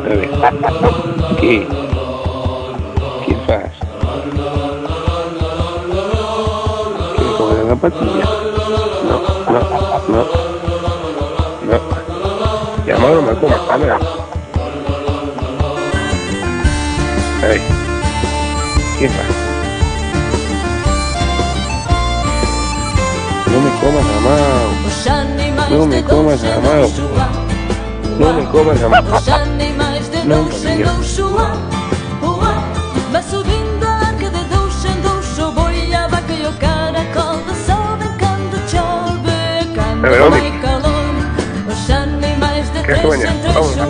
A ver. ¿Qué? ¿Qué faz? ¿Quieres comer la patilla? No, no, no. No. Llamado me coma, cámara. Ahí. ¿Qué faz? No me comas, amado. No me comas, amado. No me comas, amado. No, cariño. Vai subindo a arca de douxa em douxa, o boi, a vaca e o caracol sobem quando chove, quando vai calor. Os animais de três em três chuva.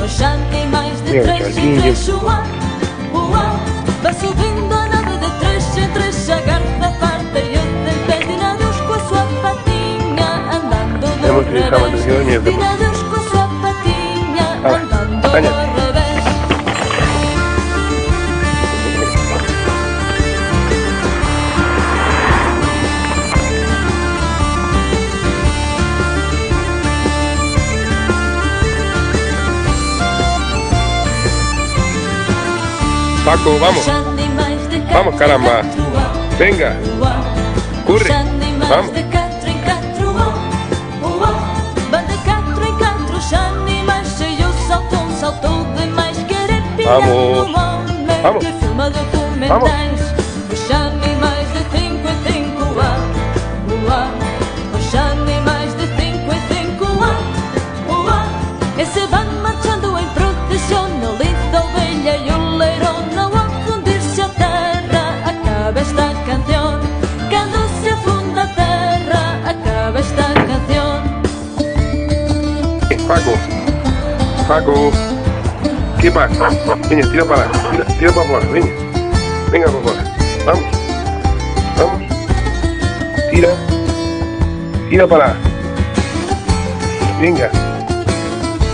Os animais de três em três chuva. Vai subindo a nave de três em três, a garra parte e o tempestinados com a sua patinha andando do revés. Dinados com a sua patinha andando do revés. Paco, vamos. Vamos, caramba. Venga. Corre. Vamos. Vamos. Vamos. Vamos. Os animais de 5 em 5 os animais de 5 em 5 e se vão marchando em procissão no lindo da ovelha e o leirão. Não ao fundir-se a terra acaba esta canção. Quando se afunda a terra acaba esta canção. Paco. Paco. ¿Qué pasa? Venga, tira para allá, tira para afuera, venga. Venga para afuera. Vamos. Vamos. Tira. Tira para allá. Venga.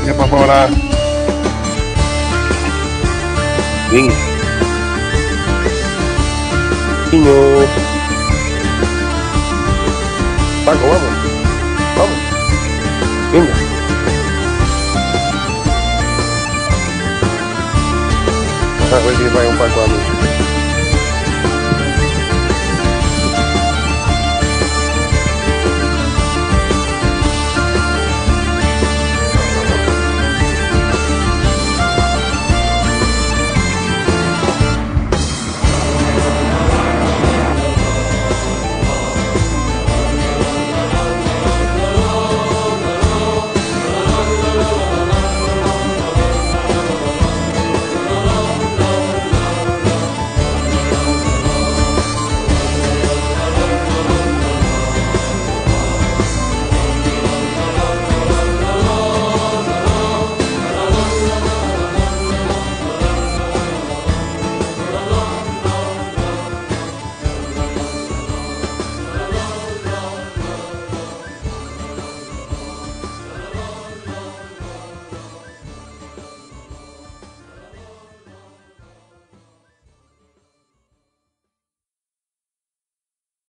Tira para afuera. Venga. Niño. Paco, vamos. Vamos. Venga. A ver si me paga un Paco a mí.